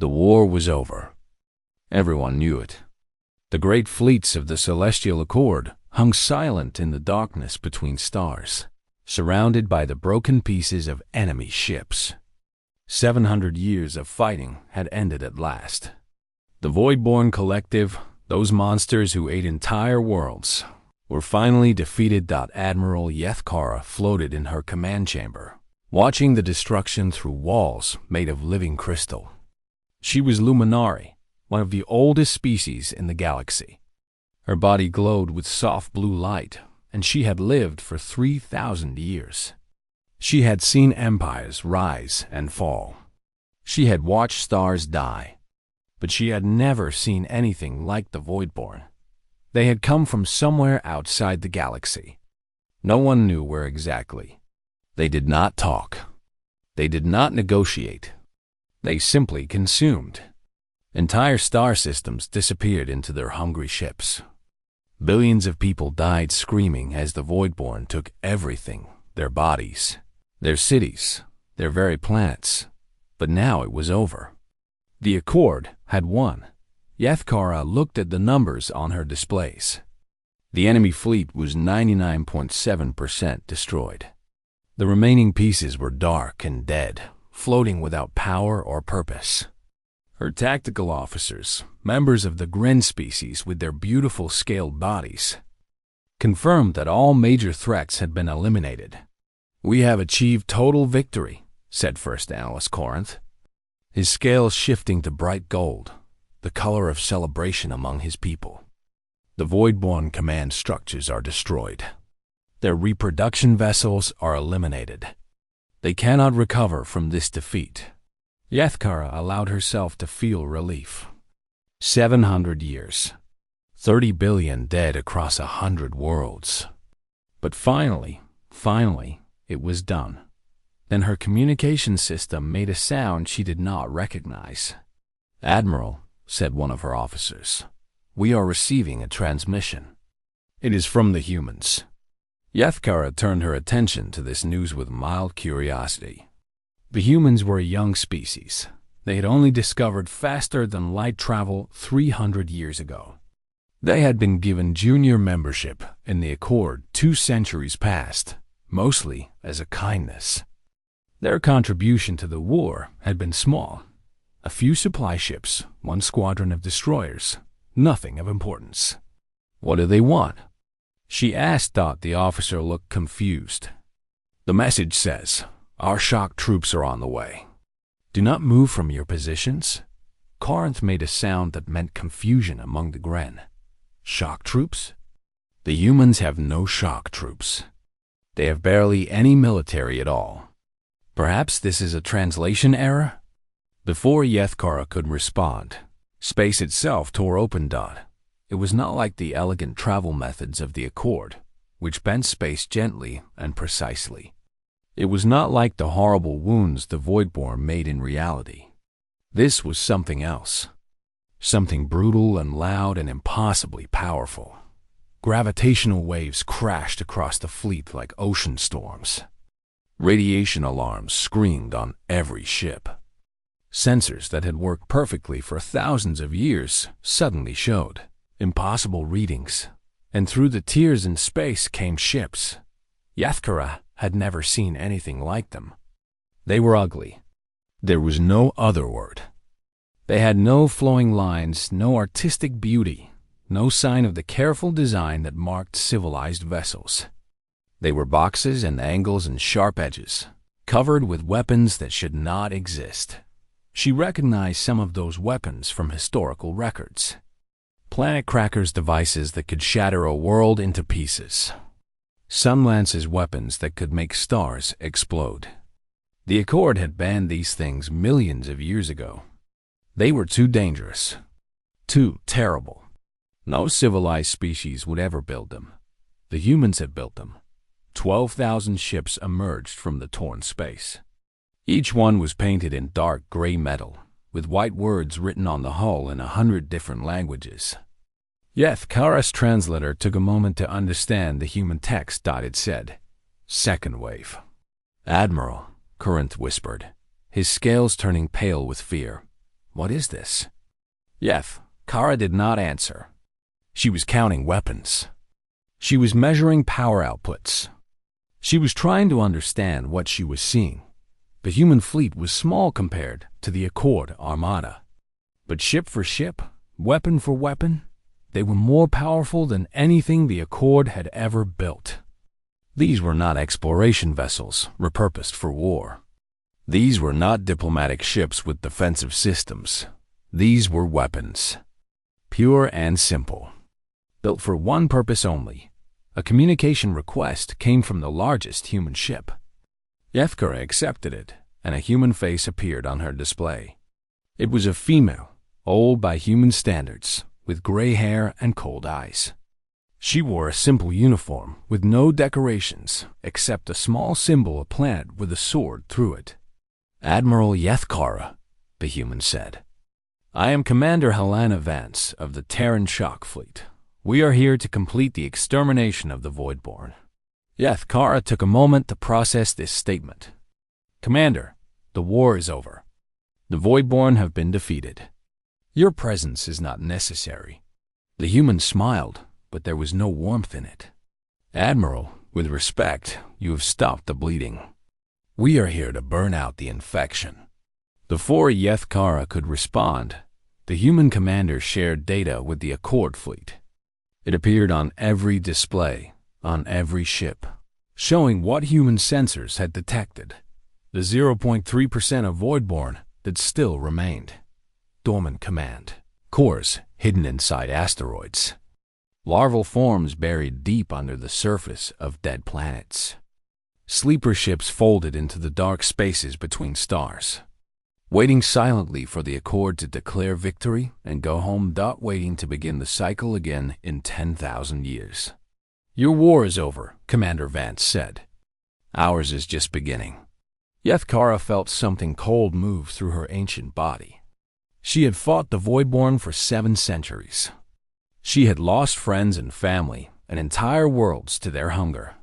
The war was over. Everyone knew it. The great fleets of the Celestial Accord hung silent in the darkness between stars, surrounded by the broken pieces of enemy ships. 700 years of fighting had ended at last. The Voidborn Collective, those monsters who ate entire worlds, were finally defeated. Admiral Yethkara floated in her command chamber, watching the destruction through walls made of living crystal. She was Luminari, one of the oldest species in the galaxy. Her body glowed with soft blue light, and she had lived for 3,000 years. She had seen empires rise and fall. She had watched stars die, but she had never seen anything like the Voidborn. They had come from somewhere outside the galaxy. No one knew where exactly. They did not talk. They did not negotiate. They simply consumed. Entire star systems disappeared into their hungry ships. Billions of people died screaming as the Voidborn took everything, their bodies, their cities, their very planets. But now it was over. The Accord had won. Yethkara looked at the numbers on her displays. The enemy fleet was 99.7% destroyed. The remaining pieces were dark and dead, floating without power or purpose. Her tactical officers, members of the Gren species with their beautiful scaled bodies, confirmed that all major threats had been eliminated. "We have achieved total victory," said First Analyst Corinth, his scales shifting to bright gold, the color of celebration among his people. "The Voidborn command structures are destroyed. Their reproduction vessels are eliminated. They cannot recover from this defeat." Yethkara allowed herself to feel relief. 700 years. 30 billion dead across 100 worlds. But finally, it was done. Then her communication system made a sound she did not recognize. "Admiral," said one of her officers, "we are receiving a transmission. It is from the humans." Yethkara turned her attention to this news with mild curiosity. The humans were a young species. They had only discovered faster-than-light travel 300 years ago. They had been given junior membership in the Accord 2 centuries past, mostly as a kindness. Their contribution to the war had been small. A few supply ships, 1 squadron of destroyers, nothing of importance. "What do they want?" she asked. The officer looked confused. "The message says, our shock troops are on the way. Do not move from your positions." Corinth made a sound that meant confusion among the Gren. "Shock troops?" "The humans have no shock troops. They have barely any military at all. Perhaps this is a translation error?" Before Yethkara could respond, space itself tore open. It was not like the elegant travel methods of the Accord, which bent space gently and precisely. It was not like the horrible wounds the Voidborn made in reality. This was something else. Something brutal and loud and impossibly powerful. Gravitational waves crashed across the fleet like ocean storms. Radiation alarms screamed on every ship. Sensors that had worked perfectly for thousands of years suddenly showed impossible readings, and through the tears in space came ships. Yethkara had never seen anything like them. They were ugly. There was no other word. They had no flowing lines, no artistic beauty, no sign of the careful design that marked civilized vessels. They were boxes and angles and sharp edges, covered with weapons that should not exist. She recognized some of those weapons from historical records. Planet Cracker's devices that could shatter a world into pieces. Sunlance's weapons that could make stars explode. The Accord had banned these things millions of years ago. They were too dangerous, too terrible. No civilized species would ever build them. The humans had built them. 12,000 ships emerged from the torn space. Each one was painted in dark gray metal, with white words written on the hull in 100 different languages. Yethkara's translator took a moment to understand the human text. It said, "Second wave." "Admiral," Corinth whispered, his scales turning pale with fear. What is this? Yeth, Kara did not answer. She was counting weapons. She was measuring power outputs. She was trying to understand what she was seeing. The human fleet was small compared to the Accord Armada. But ship for ship, weapon for weapon, they were more powerful than anything the Accord had ever built. These were not exploration vessels repurposed for war. These were not diplomatic ships with defensive systems. These were weapons. Pure and simple. Built for one purpose only. A communication request came from the largest human ship. Yethkara accepted it, and a human face appeared on her display. It was a female, old by human standards, with gray hair and cold eyes. She wore a simple uniform with no decorations except a small symbol, a planet with a sword through it. Admiral Yethkara, the human said. I am Commander Helena Vance of the Terran Shock Fleet. We are here to complete the extermination of the Voidborn. Yethkara took a moment to process this statement. Commander, the war is over. The Voidborn have been defeated. Your presence is not necessary. The human smiled, but there was no warmth in it. Admiral, with respect, you have stopped the bleeding. We are here to burn out the infection. Before Yethkara could respond, the human commander shared data with the Accord fleet. It appeared on every display, on every ship, showing what human sensors had detected. The 0.3% of Voidborn that still remained. Dormant command. Cores hidden inside asteroids. Larval forms buried deep under the surface of dead planets. Sleeper ships folded into the dark spaces between stars. Waiting silently for the Accord to declare victory and go home, waiting to begin the cycle again in 10,000 years. Your war is over, Commander Vance said. Ours is just beginning. Yethkara felt something cold move through her ancient body. She had fought the Voidborn for 7 centuries. She had lost friends and family and entire worlds to their hunger.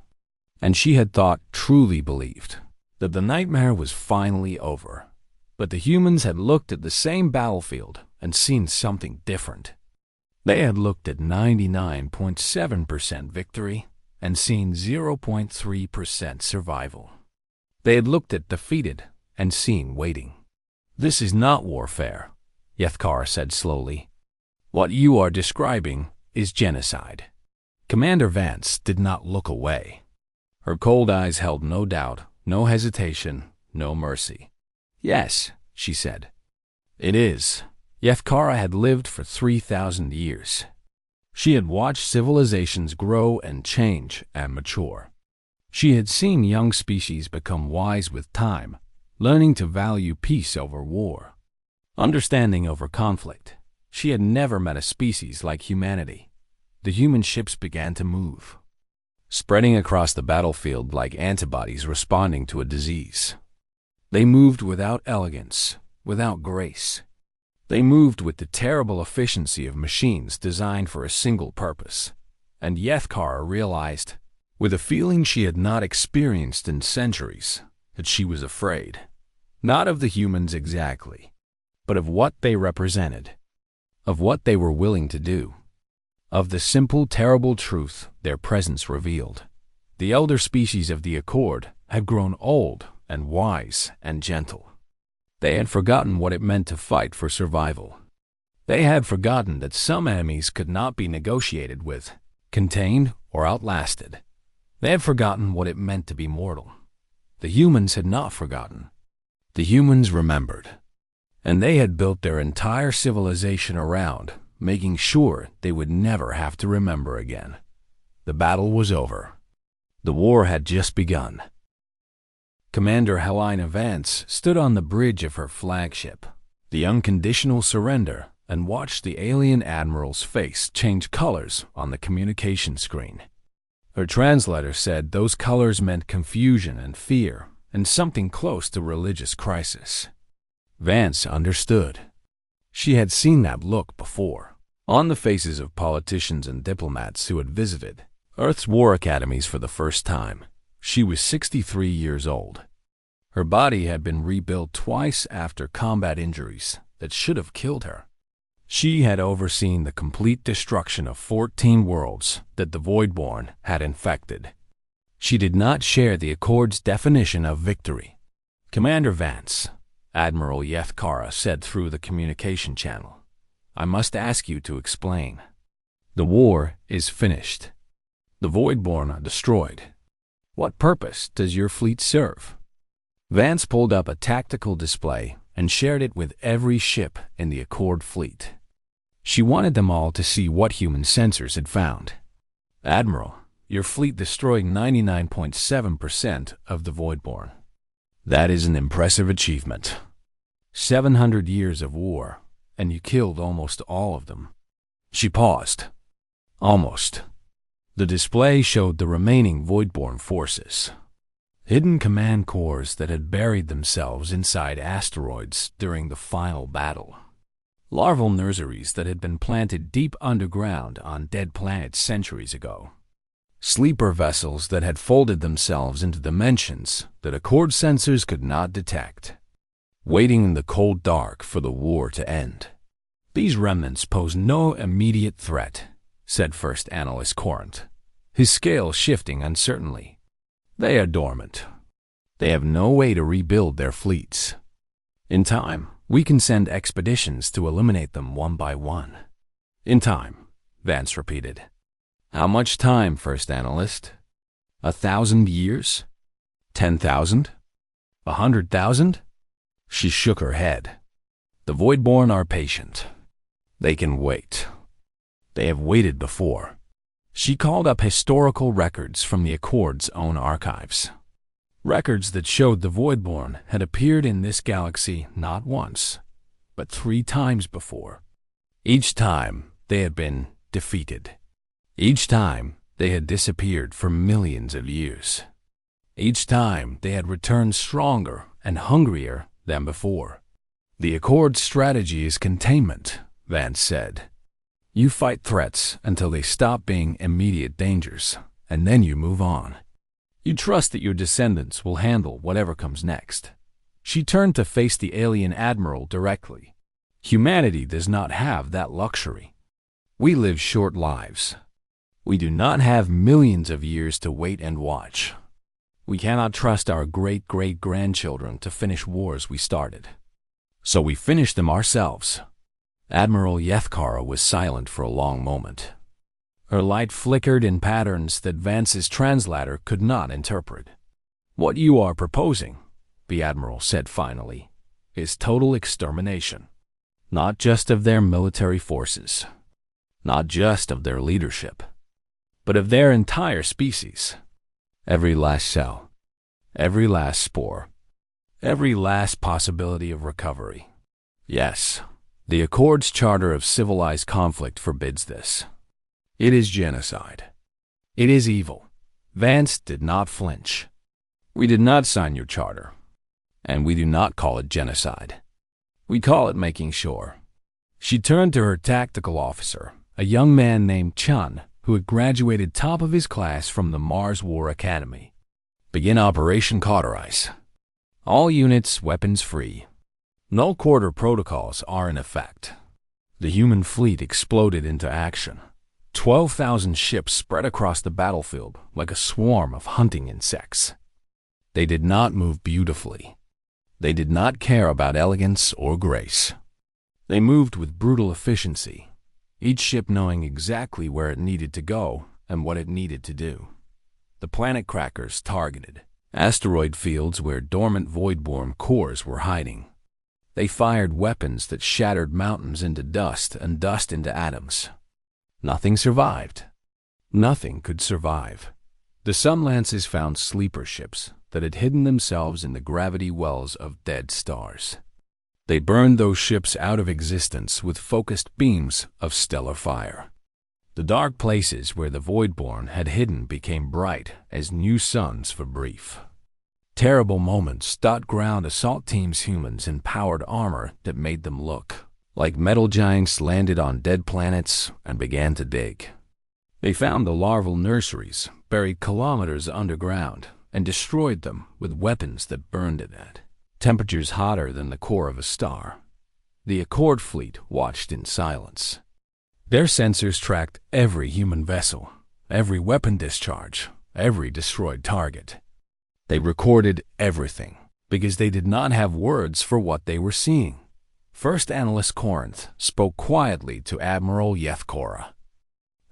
And she had thought, truly believed, that the nightmare was finally over. But the humans had looked at the same battlefield and seen something different. They had looked at 99.7% victory and seen 0.3% survival. They had looked at defeated and seen waiting. This is not warfare, Yethkara said slowly. What you are describing is genocide. Commander Vance did not look away. Her cold eyes held no doubt, no hesitation, no mercy. Yes, she said. It is. Yethkara had lived for 3,000 years. She had watched civilizations grow and change and mature. She had seen young species become wise with time, learning to value peace over war, understanding over conflict. She had never met a species like humanity. The human ships began to move, spreading across the battlefield like antibodies responding to a disease. They moved without elegance, without grace. They moved with the terrible efficiency of machines designed for a single purpose. And Yethkara realized, with a feeling she had not experienced in centuries, that she was afraid, not of the humans exactly, but of what they represented, of what they were willing to do, of the simple, terrible truth their presence revealed. The elder species of the Accord had grown old and wise and gentle. They had forgotten what it meant to fight for survival. They had forgotten that some enemies could not be negotiated with, contained, or outlasted. They had forgotten what it meant to be mortal. The humans had not forgotten. The humans remembered. And they had built their entire civilization around, making sure they would never have to remember again. The battle was over. The war had just begun. Commander Helena Vance stood on the bridge of her flagship, the unconditional surrender, and watched the alien admiral's face change colors on the communication screen. Her translator said those colors meant confusion and fear and something close to religious crisis. Vance understood. She had seen that look before, on the faces of politicians and diplomats who had visited Earth's war academies for the first time. She was 63 years old. Her body had been rebuilt twice after combat injuries, that should have killed her. She had overseen the complete destruction of 14 worlds that the Voidborn had infected. She did not share the Accord's definition of victory. "Commander Vance," Admiral Yethkara said through the communication channel, "I must ask you to explain. The war is finished. The Voidborn are destroyed. What purpose does your fleet serve?" Vance pulled up a tactical display and shared it with every ship in the Accord fleet. She wanted them all to see what human sensors had found. "Admiral, your fleet destroyed 99.7% of the Voidborn. That is an impressive achievement. 700 years of war, and you killed almost all of them." She paused. "Almost." The display showed the remaining Voidborn forces. Hidden command cores that had buried themselves inside asteroids during the final battle. Larval nurseries that had been planted deep underground on dead planets centuries ago. Sleeper vessels that had folded themselves into dimensions that Accord sensors could not detect, waiting in the cold dark for the war to end. "These remnants pose no immediate threat," said First Analyst Corinth, his scale shifting uncertainly. "They are dormant. They have no way to rebuild their fleets. In time, we can send expeditions to eliminate them one by one." "In time," Vance repeated. "How much time, First Analyst? 1,000 years? 10,000? 100,000? She shook her head. "The Voidborn are patient. They can wait. They have waited before." She called up historical records from the Accord's own archives. Records that showed the Voidborn had appeared in this galaxy not once, but 3 times before. Each time they had been defeated. Each time they had disappeared for millions of years. Each time they had returned stronger and hungrier than before. "The Accord's strategy is containment," Vance said. "You fight threats until they stop being immediate dangers, and then you move on. You trust that your descendants will handle whatever comes next." She turned to face the alien admiral directly. "Humanity does not have that luxury. We live short lives. We do not have millions of years to wait and watch. We cannot trust our great-great-grandchildren to finish wars we started. So we finish them ourselves." Admiral Yethkara was silent for a long moment. Her light flickered in patterns that Vance's translator could not interpret. "What you are proposing," the Admiral said finally, "is total extermination. Not just of their military forces, not just of their leadership, but of their entire species. Every last cell, every last spore, every last possibility of recovery. Yes, the Accord's Charter of Civilized Conflict forbids this. It is genocide. It is evil." Vance did not flinch. "We did not sign your charter, and we do not call it genocide. We call it making sure." She turned to her tactical officer, a young man named Chun, who had graduated top of his class from the Mars War Academy. "Begin Operation Cauterize. All units weapons free. Null quarter protocols are in effect." The human fleet exploded into action. 12,000 ships spread across the battlefield like a swarm of hunting insects. They did not move beautifully. They did not care about elegance or grace. They moved with brutal efficiency, each ship knowing exactly where it needed to go and what it needed to do. The planet crackers targeted asteroid fields where dormant Voidborn cores were hiding. They fired weapons that shattered mountains into dust and dust into atoms. Nothing survived. Nothing could survive. The Sunlances found sleeper ships that had hidden themselves in the gravity wells of dead stars. They burned those ships out of existence with focused beams of stellar fire. The dark places where the Voidborn had hidden became bright as new suns for brief. Terrible moments ground assault teams' humans in powered armor that made them look like metal giants landed on dead planets and began to dig. They found the larval nurseries buried kilometers underground and destroyed them with weapons that burned it at temperatures hotter than the core of a star. The Accord fleet watched in silence. Their sensors tracked every human vessel, every weapon discharge, every destroyed target. They recorded everything, because they did not have words for what they were seeing. First Analyst Corinth spoke quietly to Admiral Yethkora.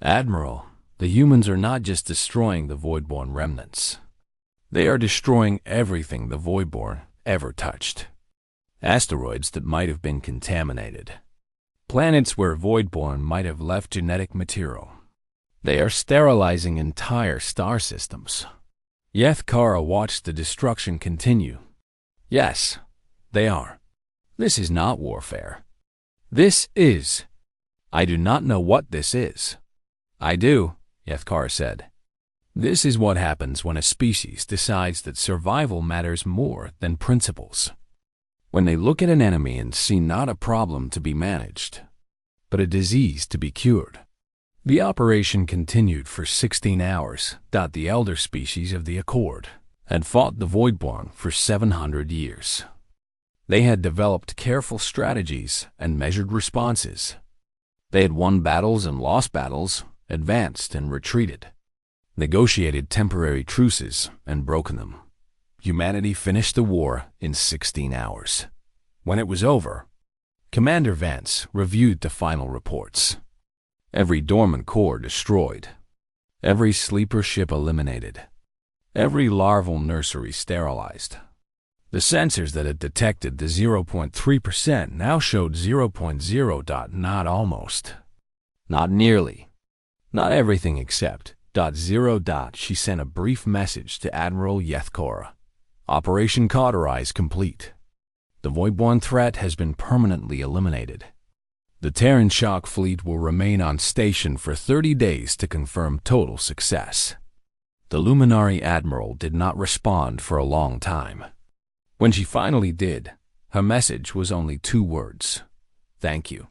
"Admiral, the humans are not just destroying the Voidborn remnants. They are destroying everything the Voidborn ever touched. Asteroids that might have been contaminated. Planets where Voidborn might have left genetic material. They are sterilizing entire star systems." Yethkara watched the destruction continue. "Yes, they are. This is not warfare. This is. I do not know what this is." "I do," Yethkara said. "This is what happens when a species decides that survival matters more than principles. When they look at an enemy and see not a problem to be managed, but a disease to be cured." The operation continued for 16 hours. The elder species of the Accord had fought the Voidborn for 700 years. They had developed careful strategies and measured responses. They had won battles and lost battles, advanced and retreated, negotiated temporary truces and broken them. Humanity finished the war in 16 hours. When it was over, Commander Vance reviewed the final reports. Every dormant core destroyed. Every sleeper ship eliminated. Every larval nursery sterilized. The sensors that had detected the 0.3% now showed 0.0. Not almost. Not nearly. Not everything except .0. She sent a brief message to Admiral Yethkora. "Operation Cauterize complete. The Voidborn threat has been permanently eliminated. The Terran Shock fleet will remain on station for 30 days to confirm total success." The Luminary Admiral did not respond for a long time. When she finally did, her message was only 2 words: "Thank you."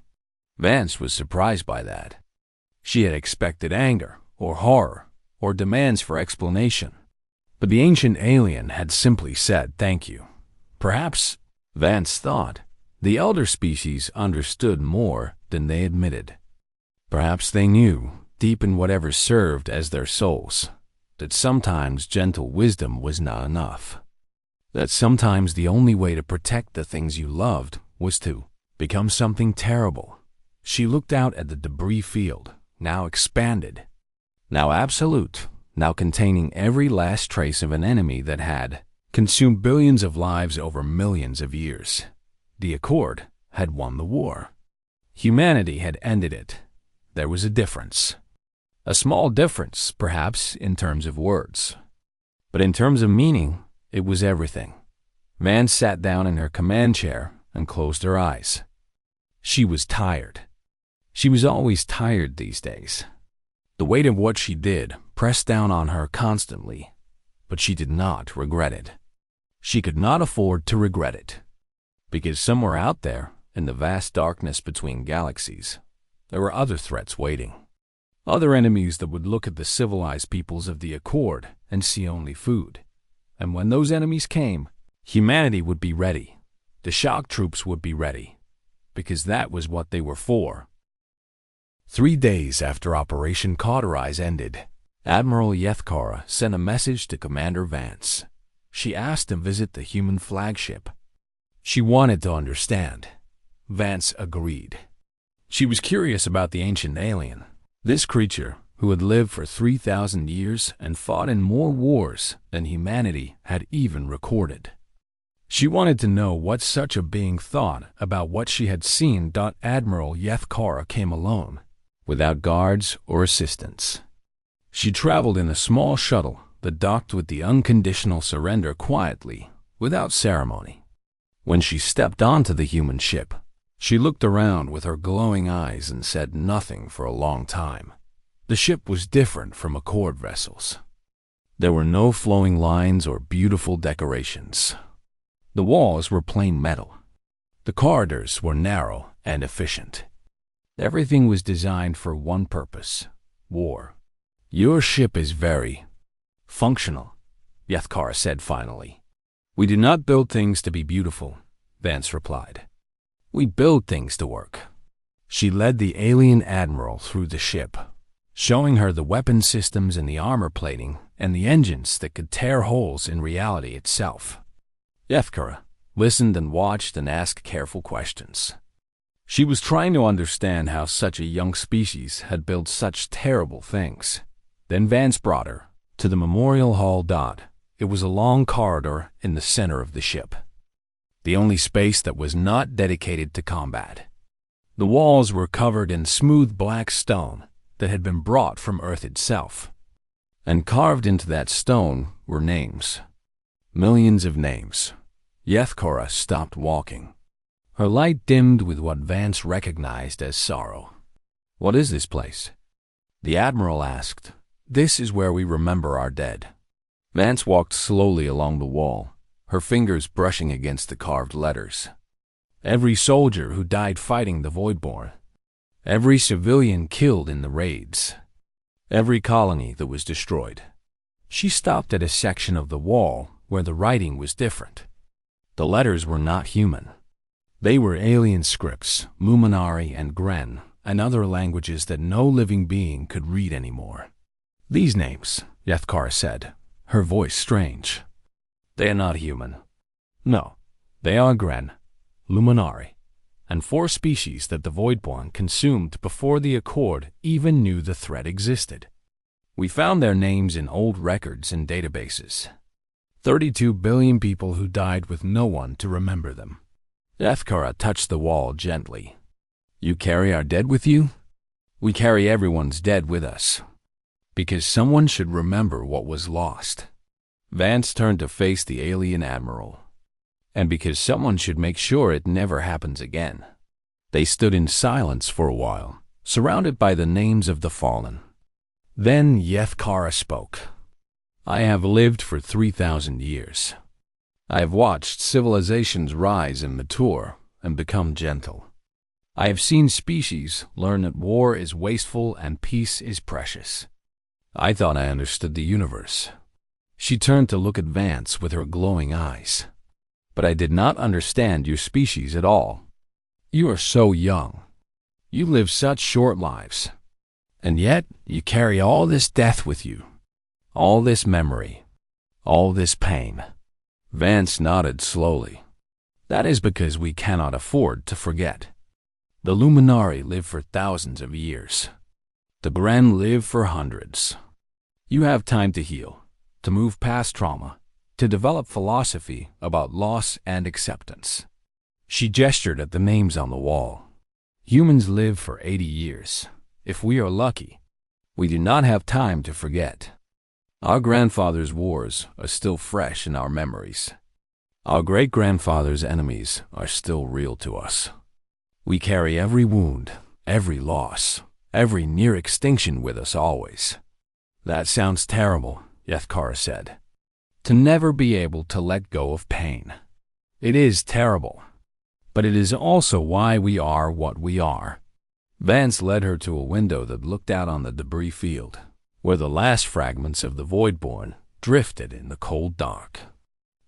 Vance was surprised by that. She had expected anger, or horror, or demands for explanation. But the ancient alien had simply said thank you. Perhaps, Vance thought, the elder species understood more than they admitted. Perhaps they knew, deep in whatever served as their souls, that sometimes gentle wisdom was not enough. That sometimes the only way to protect the things you loved was to become something terrible. She looked out at the debris field, now expanded, now absolute, now containing every last trace of an enemy that had consumed billions of lives over millions of years. The Accord had won the war. Humanity had ended it. There was a difference. A small difference, perhaps, in terms of words. But in terms of meaning, it was everything. Vance sat down in her command chair and closed her eyes. She was tired. She was always tired these days. The weight of what she did pressed down on her constantly, but she did not regret it. She could not afford to regret it, because somewhere out there, in the vast darkness between galaxies, there were other threats waiting. Other enemies that would look at the civilized peoples of the Accord and see only food. And when those enemies came, humanity would be ready. The shock troops would be ready, because that was what they were for. 3 days after Operation Cauterize ended, Admiral Yethkara sent a message to Commander Vance. She asked to visit the human flagship. She wanted to understand. Vance agreed. She was curious about the ancient alien, this creature who had lived for 3,000 years and fought in more wars than humanity had even recorded. She wanted to know what such a being thought about what she had seen. Admiral Yethkara came alone, without guards or assistants. She traveled in a small shuttle that docked with the unconditional surrender quietly, without ceremony. When she stepped onto the human ship, she looked around with her glowing eyes and said nothing for a long time. The ship was different from Accord vessels. There were no flowing lines or beautiful decorations. The walls were plain metal. The corridors were narrow and efficient. Everything was designed for one purpose: war. "Your ship is very functional," Yethkara said finally. "We do not build things to be beautiful," Vance replied. We build things to work. She led the alien admiral through the ship, showing her the weapon systems and the armor plating and the engines that could tear holes in reality itself. Yethkara listened and watched and asked careful questions. She was trying to understand how such a young species had built such terrible things. Then Vance brought her to the memorial hall. It was a long corridor in the center of the ship, the only space that was not dedicated to combat. The walls were covered in smooth black stone that had been brought from Earth itself, and carved into that stone were names. Millions of names. Yethkara stopped walking. Her light dimmed with what Vance recognized as sorrow. "What is this place?" the Admiral asked. "This is where we remember our dead." Vance walked slowly along the wall, her fingers brushing against the carved letters. Every soldier who died fighting the Voidborn, every civilian killed in the raids, every colony that was destroyed. She stopped at a section of the wall where the writing was different. The letters were not human. They were alien scripts, Luminari and Gren, and other languages that no living being could read anymore. "These names," Yethkara said, her voice strange. "They are not human. No, they are Gren, Luminari, and 4 species that the Voidborn consumed before the Accord even knew the threat existed. We found their names in old records and databases. 32 billion people who died with no one to remember them." Yethkara touched the wall gently. "You carry our dead with you?" "We carry everyone's dead with us, because someone should remember what was lost." Vance turned to face the alien admiral. "And because someone should make sure it never happens again." They stood in silence for a while, surrounded by the names of the fallen. Then Yethkara spoke. "I have lived for 3,000 years. I have watched civilizations rise and mature and become gentle. I have seen species learn that war is wasteful and peace is precious. I thought I understood the universe." She turned to look at Vance with her glowing eyes. "But I did not understand your species at all. You are so young. You live such short lives. And yet you carry all this death with you, all this memory, all this pain." Vance nodded slowly. "That is because we cannot afford to forget. The Luminari live for thousands of years. The Gren live for hundreds. You have time to heal, to move past trauma, to develop philosophy about loss and acceptance." She gestured at the names on the wall. "Humans live for 80 years. If we are lucky, we do not have time to forget. Our grandfathers' wars are still fresh in our memories. Our great-grandfathers' enemies are still real to us. We carry every wound, every loss, every near extinction with us always." "That sounds terrible," Yethkara said. "To never be able to let go of pain. It is terrible, but it is also why we are what we are." Vance led her to a window that looked out on the debris field, where the last fragments of the Voidborn drifted in the cold dark.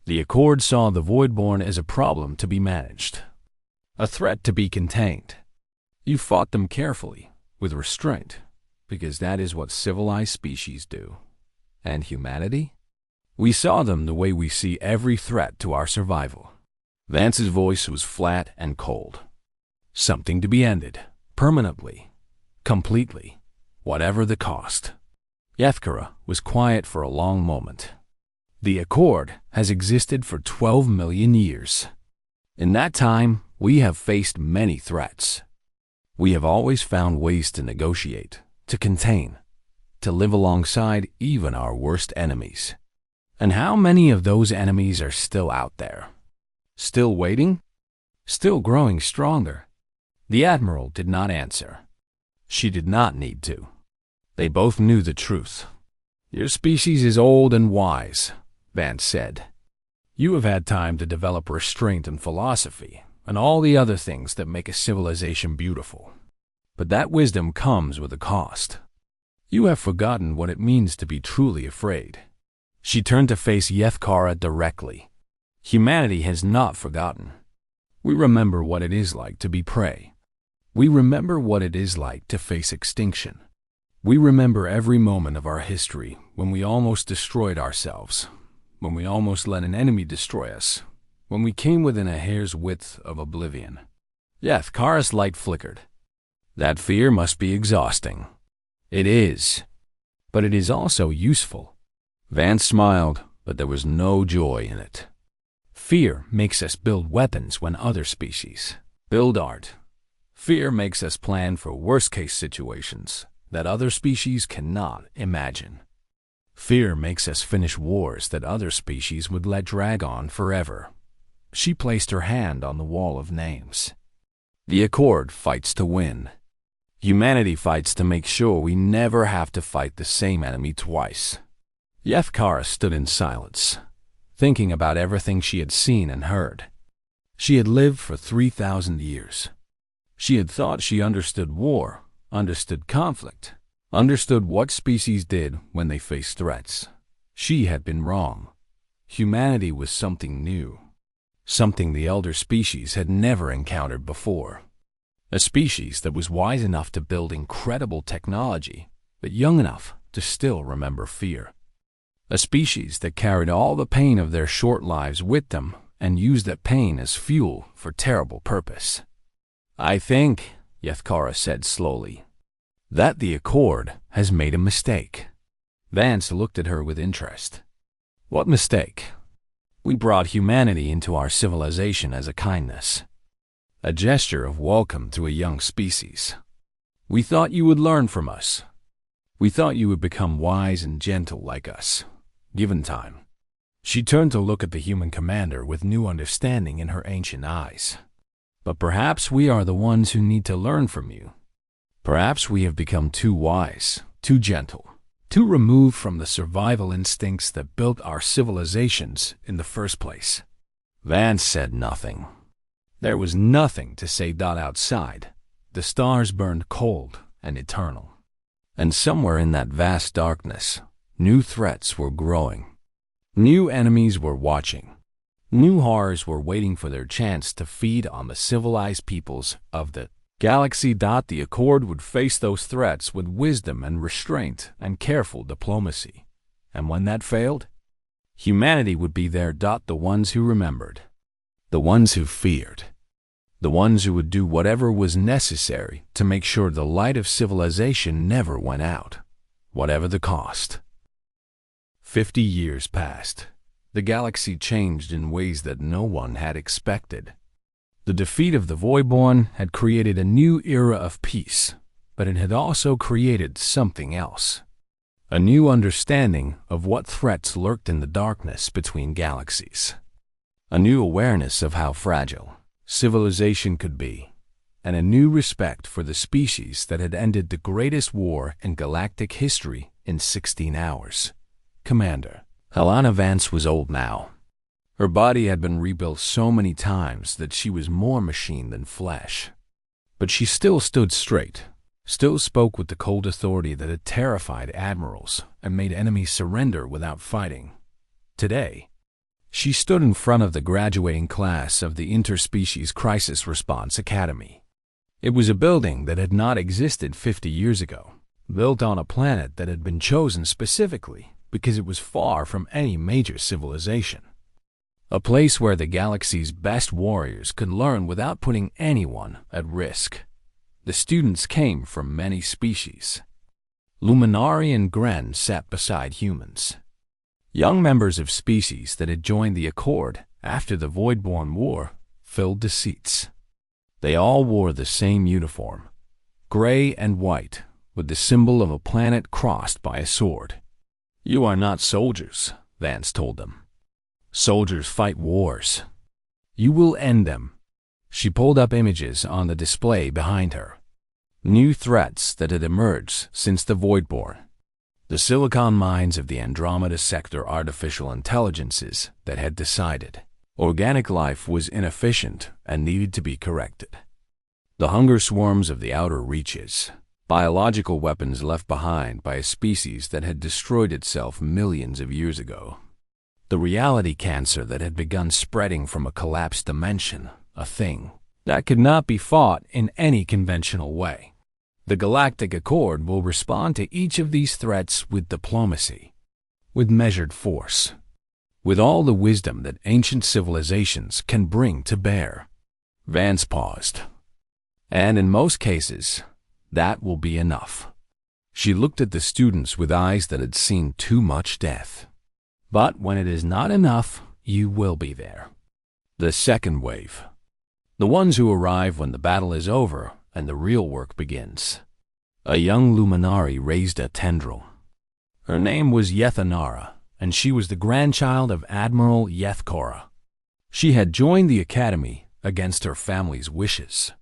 The Accord saw the Voidborn as a problem to be managed, a threat to be contained. You fought them carefully, with restraint, because that is what civilized species do. And humanity? We saw them the way we see every threat to our survival. Vance's voice was flat and cold. Something to be ended, permanently, completely, whatever the cost. Yethkara was quiet for a long moment. The Accord has existed for 12 million years. In that time, we have faced many threats. We have always found ways to negotiate, to contain, to live alongside even our worst enemies. And how many of those enemies are still out there? Still waiting? Still growing stronger? The Admiral did not answer. She did not need to. They both knew the truth. "Your species is old and wise," Vance said. "You have had time to develop restraint and philosophy, and all the other things that make a civilization beautiful. But that wisdom comes with a cost. You have forgotten what it means to be truly afraid." She turned to face Yethkara directly. "Humanity has not forgotten. We remember what it is like to be prey. We remember what it is like to face extinction. We remember every moment of our history when we almost destroyed ourselves, when we almost let an enemy destroy us, when we came within a hair's width of oblivion. Yes, Kara's light flickered. That fear must be exhausting. It is. But it is also useful. Vance smiled, but there was no joy in it. Fear makes us build weapons when other species build art. Fear makes us plan for worst-case situations that other species cannot imagine. Fear makes us finish wars that other species would let drag on forever. She placed her hand on the wall of names. The Accord fights to win. Humanity fights to make sure we never have to fight the same enemy twice. Kara stood in silence, thinking about everything she had seen and heard. She had lived for 3,000 years. She had thought she understood war, understood conflict, understood what species did when they faced threats. She had been wrong. Humanity was something new, something the elder species had never encountered before. A species that was wise enough to build incredible technology, but young enough to still remember fear. A species that carried all the pain of their short lives with them and used that pain as fuel for terrible purpose. I think, Kara said slowly, that the Accord has made a mistake. Vance looked at her with interest. What mistake? We brought humanity into our civilization as a kindness, a gesture of welcome to a young species. We thought you would learn from us. We thought you would become wise and gentle like us, given time. She turned to look at the human commander with new understanding in her ancient eyes. But perhaps we are the ones who need to learn from you. Perhaps we have become too wise, too gentle, too removed from the survival instincts that built our civilizations in the first place. Vance said nothing. There was nothing to say. Outside, the stars burned cold and eternal. And somewhere in that vast darkness, new threats were growing. New enemies were watching. New horrors were waiting for their chance to feed on the civilized peoples of the galaxy. The Accord would face those threats with wisdom and restraint and careful diplomacy. And when that failed, humanity would be there. The ones who remembered, the ones who feared, the ones who would do whatever was necessary to make sure the light of civilization never went out, whatever the cost. 50 years passed. The galaxy changed in ways that no one had expected. The defeat of the Voidborn had created a new era of peace, but it had also created something else. A new understanding of what threats lurked in the darkness between galaxies. A new awareness of how fragile civilization could be, and a new respect for the species that had ended the greatest war in galactic history in 16 hours. Commander. Helena Vance was old now. Her body had been rebuilt so many times that she was more machine than flesh. But she still stood straight, still spoke with the cold authority that had terrified admirals and made enemies surrender without fighting. Today, she stood in front of the graduating class of the Interspecies Crisis Response Academy. It was a building that had not existed 50 years ago, built on a planet that had been chosen specifically because it was far from any major civilization. A place where the galaxy's best warriors could learn without putting anyone at risk. The students came from many species. Luminari and Gren sat beside humans. Young members of species that had joined the Accord after the Voidborn War filled the seats. They all wore the same uniform, gray and white, with the symbol of a planet crossed by a sword. You are not soldiers, Vance told them. Soldiers fight wars. You will end them. She pulled up images on the display behind her. New threats that had emerged since the Voidborn. The silicon mines of the Andromeda Sector artificial intelligences that had decided organic life was inefficient and needed to be corrected. The hunger swarms of the outer reaches. Biological weapons left behind by a species that had destroyed itself millions of years ago. The reality cancer that had begun spreading from a collapsed dimension, a thing that could not be fought in any conventional way. The Galactic Accord will respond to each of these threats with diplomacy, with measured force, with all the wisdom that ancient civilizations can bring to bear. Vance paused. And in most cases, that will be enough. She looked at the students with eyes that had seen too much death. But when it is not enough, you will be there. The second wave. The ones who arrive when the battle is over and the real work begins. A young luminary raised a tendril. Her name was Yethanara, and she was the grandchild of Admiral Yethkora. She had joined the academy against her family's wishes,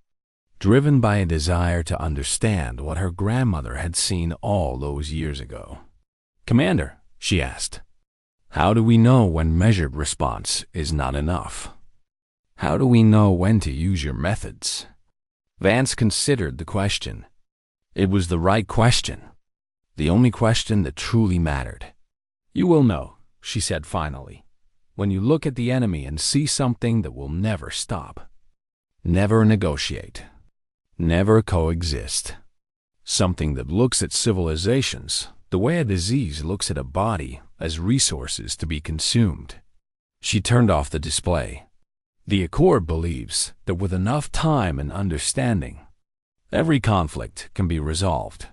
driven by a desire to understand what her grandmother had seen all those years ago. "Commander," she asked, "how do we know when measured response is not enough? How do we know when to use your methods?" Vance considered the question. It was the right question, the only question that truly mattered. "You will know," she said finally, "when you look at the enemy and see something that will never stop, never negotiate, never coexist. Something that looks at civilizations the way a disease looks at a body as resources to be consumed." She turned off the display. The Accord believes that with enough time and understanding, every conflict can be resolved.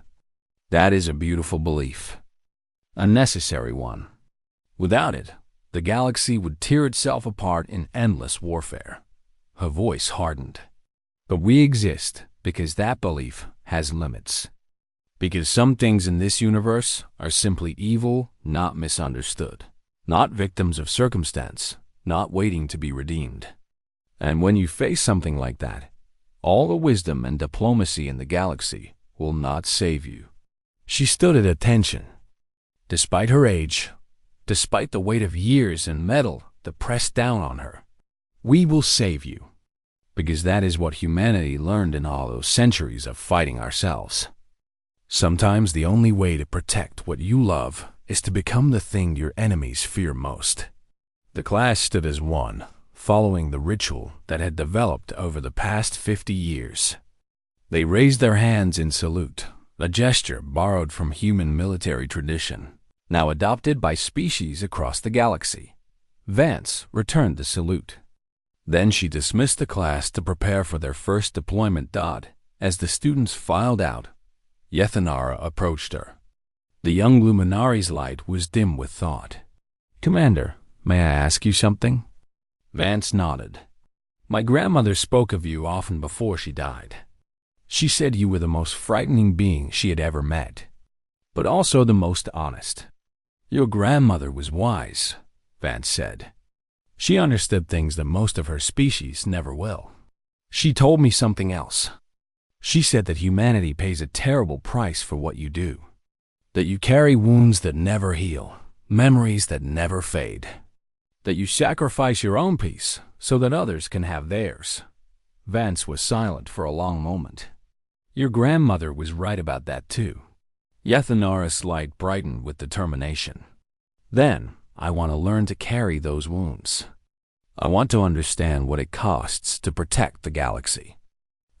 That is a beautiful belief, a necessary one. Without it, the galaxy would tear itself apart in endless warfare. Her voice hardened. But we exist because that belief has limits. Because some things in this universe are simply evil, not misunderstood, not victims of circumstance, not waiting to be redeemed. And when you face something like that, all the wisdom and diplomacy in the galaxy will not save you. She stood at attention. Despite her age, despite the weight of years and metal that pressed down on her, we will save you. Because that is what humanity learned in all those centuries of fighting ourselves. Sometimes the only way to protect what you love is to become the thing your enemies fear most. The class stood as one, following the ritual that had developed over the past 50 years. They raised their hands in salute, a gesture borrowed from human military tradition, now adopted by species across the galaxy. Vance returned the salute. Then she dismissed the class to prepare for their first deployment. As the students filed out, Yethanara approached her. The young luminary's light was dim with thought. "Commander, may I ask you something?" Vance nodded. "My grandmother spoke of you often before she died. She said you were the most frightening being she had ever met, but also the most honest." "Your grandmother was wise," Vance said. "She understood things that most of her species never will. She told me something else. She said that humanity pays a terrible price for what you do, that you carry wounds that never heal, memories that never fade, that you sacrifice your own peace so that others can have theirs." Vance was silent for a long moment. "Your grandmother was right about that too." Yethanara's light brightened with determination. "Then, I want to learn to carry those wounds. I want to understand what it costs to protect the galaxy.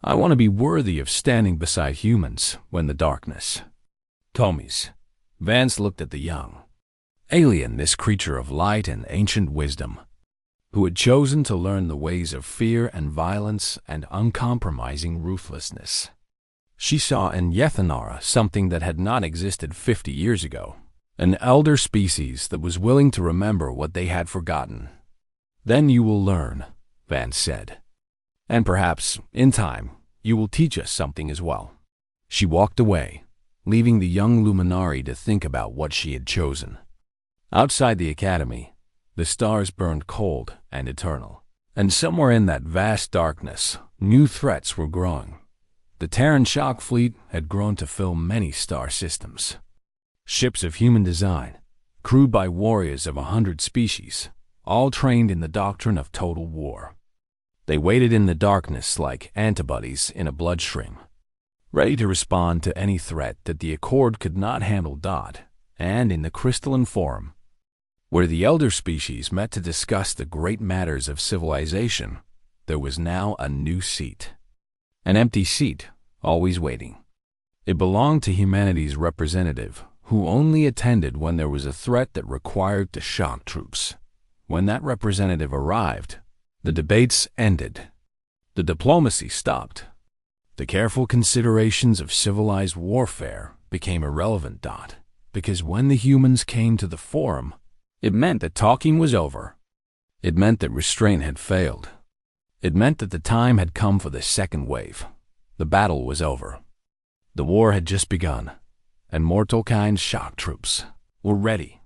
I want to be worthy of standing beside humans when the darkness comes." Vance looked at the young alien, this creature of light and ancient wisdom, who had chosen to learn the ways of fear and violence and uncompromising ruthlessness. She saw in Yethanara something that had not existed 50 years ago, an elder species that was willing to remember what they had forgotten. "Then you will learn," Vance said. "And perhaps, in time, you will teach us something as well." She walked away, leaving the young luminary to think about what she had chosen. Outside the academy, the stars burned cold and eternal, and somewhere in that vast darkness, new threats were growing. The Terran shock fleet had grown to fill many star systems. Ships of human design, crewed by warriors of 100 species, all trained in the doctrine of total war. They waited in the darkness like antibodies in a bloodstream, ready to respond to any threat that the Accord could not handle. And in the crystalline forum, where the elder species met to discuss the great matters of civilization, there was now a new seat. An empty seat, always waiting. It belonged to humanity's representative, who only attended when there was a threat that required the shock troops. When that representative arrived, the debates ended. The diplomacy stopped. The careful considerations of civilized warfare became irrelevant. Because when the humans came to the forum, it meant that talking was over. It meant that restraint had failed. It meant that the time had come for the second wave. The battle was over. The war had just begun, and Mortalkind's shock troops were ready.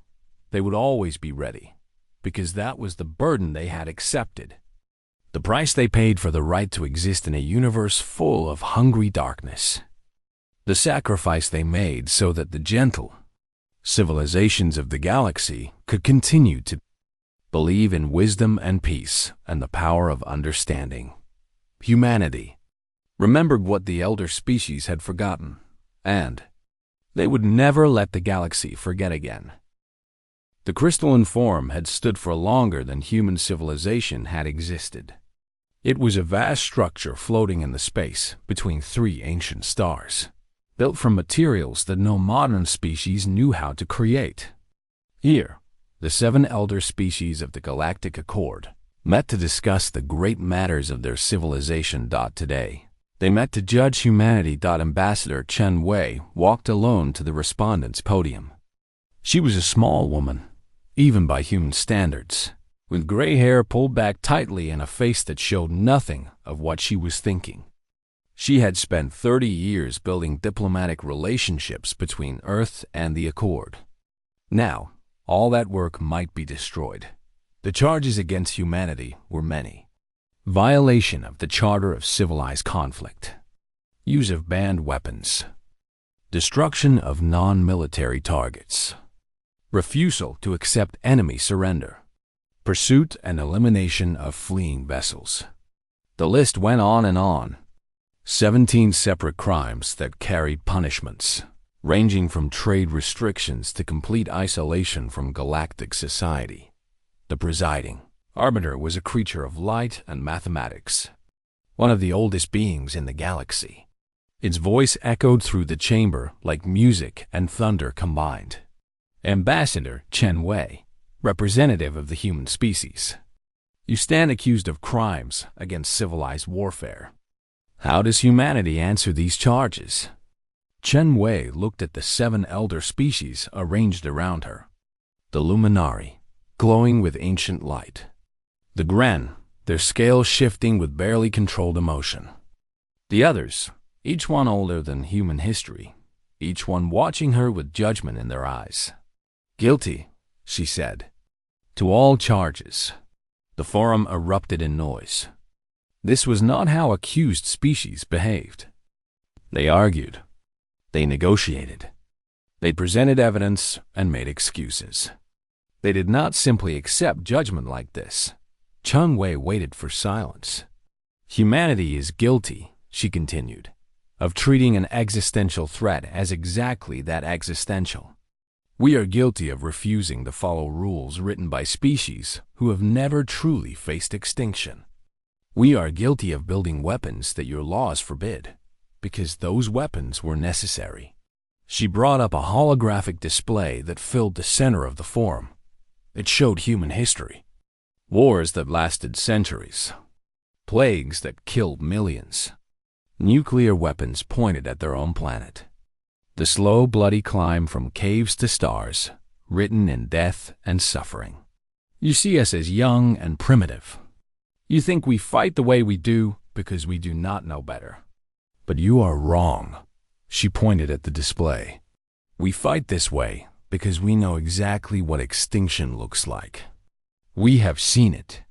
They would always be ready, because that was the burden they had accepted. The price they paid for the right to exist in a universe full of hungry darkness. The sacrifice they made so that the gentle civilizations of the galaxy could continue to believe in wisdom and peace and the power of understanding. Humanity remembered what the elder species had forgotten, and they would never let the galaxy forget again. The crystalline form had stood for longer than human civilization had existed. It was a vast structure floating in the space between three ancient stars, built from materials that no modern species knew how to create. Here, the 7 elder species of the Galactic Accord met to discuss the great matters of their civilization. Today, they met to judge humanity. Ambassador Chen Wei walked alone to the respondents' podium. She was a small woman, even by human standards, with gray hair pulled back tightly and a face that showed nothing of what she was thinking. She had spent 30 years building diplomatic relationships between Earth and the Accord. Now, all that work might be destroyed. The charges against humanity were many. Violation of the Charter of Civilized Conflict, use of banned weapons, destruction of non-military targets, refusal to accept enemy surrender, pursuit and elimination of fleeing vessels. The list went on and on. 17 separate crimes that carried punishments, ranging from trade restrictions to complete isolation from galactic society. The presiding arbiter was a creature of light and mathematics, one of the oldest beings in the galaxy. Its voice echoed through the chamber like music and thunder combined. Ambassador Chen Wei, representative of the human species. You stand accused of crimes against civilized warfare. How does humanity answer these charges? Chen Wei looked at the 7 elder species arranged around her. The Luminari, glowing with ancient light. The Gren, their scales shifting with barely controlled emotion. The others, each one older than human history, each one watching her with judgment in their eyes. Guilty, she said, to all charges. The forum erupted in noise. This was not how accused species behaved. They argued. They negotiated. They presented evidence and made excuses. They did not simply accept judgment like this. Chen Wei waited for silence. Humanity is guilty, she continued, of treating an existential threat as exactly that existential. We are guilty of refusing to follow rules written by species who have never truly faced extinction. We are guilty of building weapons that your laws forbid, because those weapons were necessary. She brought up a holographic display that filled the center of the forum. It showed human history. Wars that lasted centuries. Plagues that killed millions. Nuclear weapons pointed at their own planet. The slow, bloody climb from caves to stars, written in death and suffering. You see us as young and primitive. You think we fight the way we do because we do not know better. But you are wrong. She pointed at the display. We fight this way because we know exactly what extinction looks like. We have seen it.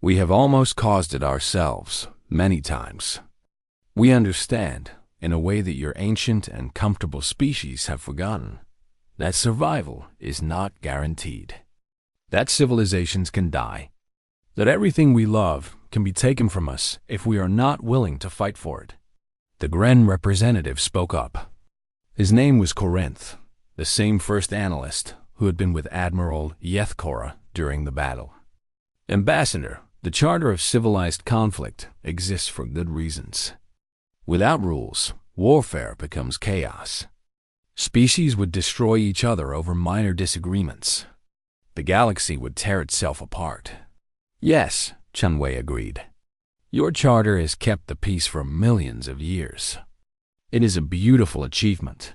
We have almost caused it ourselves, many times. We understand, in a way that your ancient and comfortable species have forgotten, that survival is not guaranteed. That civilizations can die. That everything we love can be taken from us if we are not willing to fight for it. The Gren representative spoke up. His name was Corinth, the same first analyst who had been with Admiral Yethkora during the battle. Ambassador, The charter of civilized conflict exists for good reasons. Without rules, warfare becomes chaos. Species would destroy each other over minor disagreements. The galaxy would tear itself apart. Yes, Chunwei agreed. Your charter has kept the peace for millions of years. It is a beautiful achievement.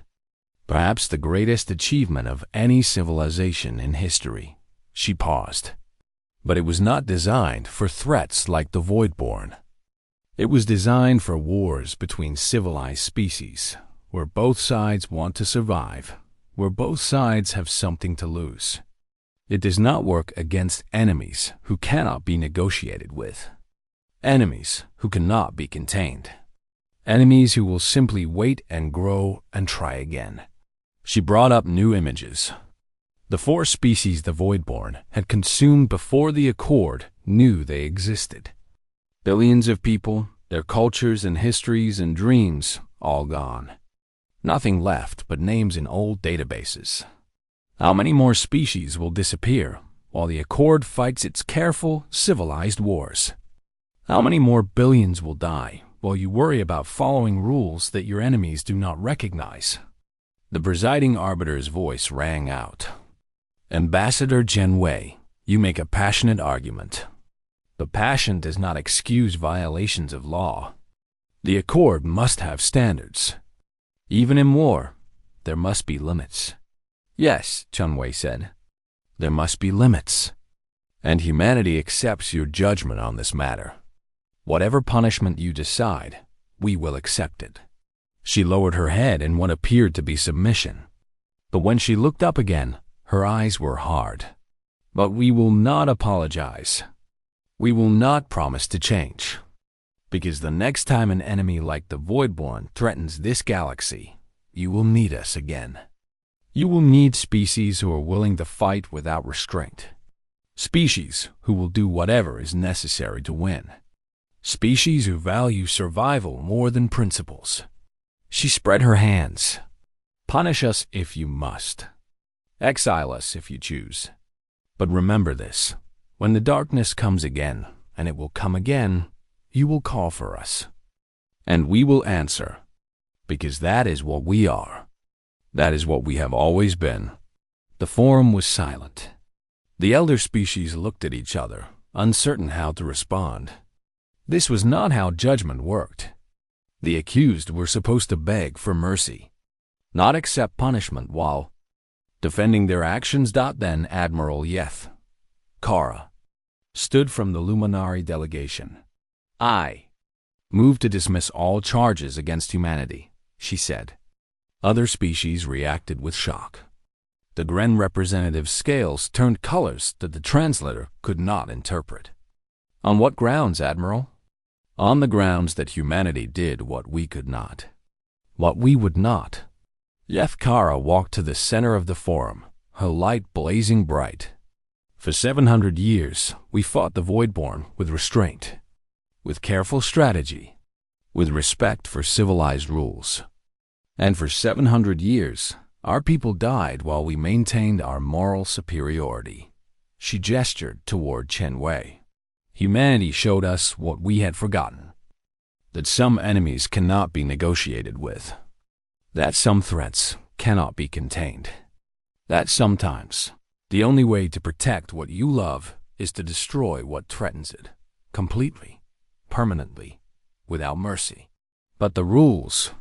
Perhaps the greatest achievement of any civilization in history. She paused. But it was not designed for threats like the Voidborn. It was designed for wars between civilized species, where both sides want to survive, where both sides have something to lose. It does not work against enemies who cannot be negotiated with. Enemies who cannot be contained. Enemies who will simply wait and grow and try again. She brought up new images. The 4 species the Voidborn had consumed before the Accord knew they existed. Billions of people, their cultures and histories and dreams, all gone. Nothing left but names in old databases. How many more species will disappear while the Accord fights its careful, civilized wars? How many more billions will die while you worry about following rules that your enemies do not recognize? The presiding arbiter's voice rang out. Ambassador Genwei, you make a passionate argument. But passion does not excuse violations of law. The Accord must have standards. Even in war, there must be limits. Yes, Chunwei said. There must be limits. And humanity accepts your judgment on this matter. Whatever punishment you decide, we will accept it. She lowered her head in what appeared to be submission. But when she looked up again, her eyes were hard. But we will not apologize. We will not promise to change. Because the next time an enemy like the Voidborn threatens this galaxy, you will need us again. You will need species who are willing to fight without restraint. Species who will do whatever is necessary to win. Species who value survival more than principles. She spread her hands. Punish us if you must. Exile us if you choose. But remember this, when the darkness comes again, and it will come again, you will call for us. And we will answer, because that is what we are. That is what we have always been. The forum was silent. The elder species looked at each other, uncertain how to respond. This was not how judgment worked. The accused were supposed to beg for mercy, not accept punishment while defending their actions. Then Admiral Yeth Kara stood from the Luminari delegation. I move to dismiss all charges against humanity, she said. Other species reacted with shock. The Gren representative's scales turned colors that the translator could not interpret. On what grounds, Admiral? On the grounds that humanity did what we could not. What we would not. Yethkara walked to the center of the forum, her light blazing bright. For 700 years, we fought the Voidborn with restraint, with careful strategy, with respect for civilized rules. And for 700 years, our people died while we maintained our moral superiority. She gestured toward Chen Wei. Humanity showed us what we had forgotten, that some enemies cannot be negotiated with, that some threats cannot be contained, that sometimes the only way to protect what you love is to destroy what threatens it, completely, permanently, without mercy. But the rules,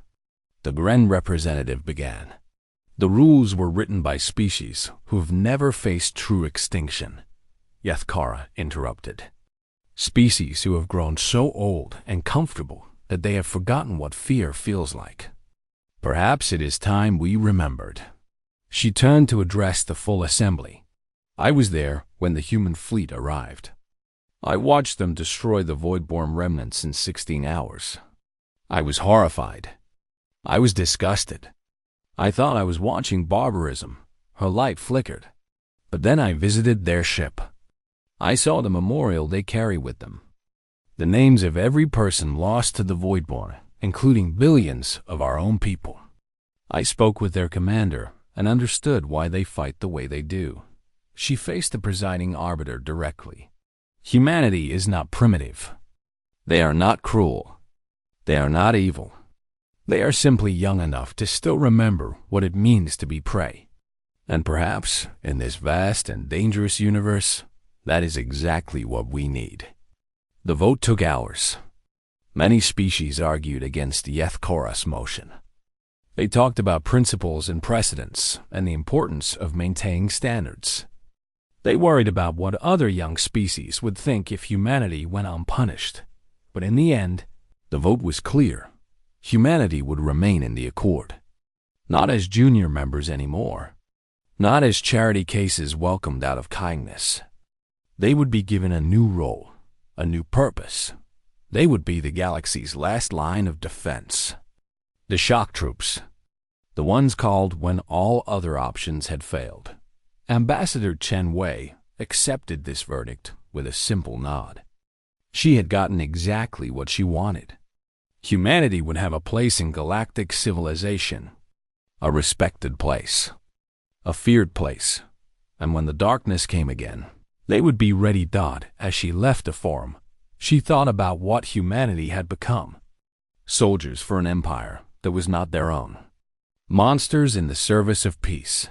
the Gren representative began. The rules were written by species who have never faced true extinction, Yethkara interrupted. Species who have grown so old and comfortable that they have forgotten what fear feels like. Perhaps it is time we remembered. She turned to address the full assembly. I was there when the human fleet arrived. I watched them destroy the Voidborn remnants in 16 hours. I was horrified. I was disgusted. I thought I was watching barbarism. Her light flickered. But then I visited their ship. I saw the memorial they carry with them. The names of every person lost to the Voidborn, including billions of our own people. I spoke with their commander and understood why they fight the way they do. She faced the presiding arbiter directly. Humanity is not primitive. They are not cruel. They are not evil. They are simply young enough to still remember what it means to be prey. And perhaps, in this vast and dangerous universe, that is exactly what we need. The vote took hours. Many species argued against the Yeth-Koras motion. They talked about principles and precedents and the importance of maintaining standards. They worried about what other young species would think if humanity went unpunished. But in the end, the vote was clear. Humanity would remain in the Accord. Not as junior members anymore. Not as charity cases welcomed out of kindness. They would be given a new role, a new purpose. They would be the galaxy's last line of defense. The shock troops. The ones called when all other options had failed. Ambassador Chen Wei accepted this verdict with a simple nod. She had gotten exactly what she wanted. Humanity would have a place in galactic civilization. A respected place. A feared place. And when the darkness came again, they would be ready. As she left the forum, she thought about what humanity had become. Soldiers for an empire that was not their own. Monsters in the service of peace.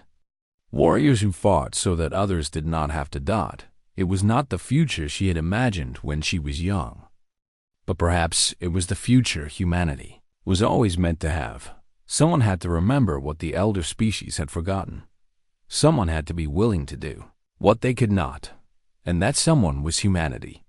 Warriors who fought so that others did not have to die. It was not the future she had imagined when she was young. But perhaps it was the future humanity was always meant to have. Someone had to remember what the elder species had forgotten. Someone had to be willing to do what they could not, and that someone was humanity.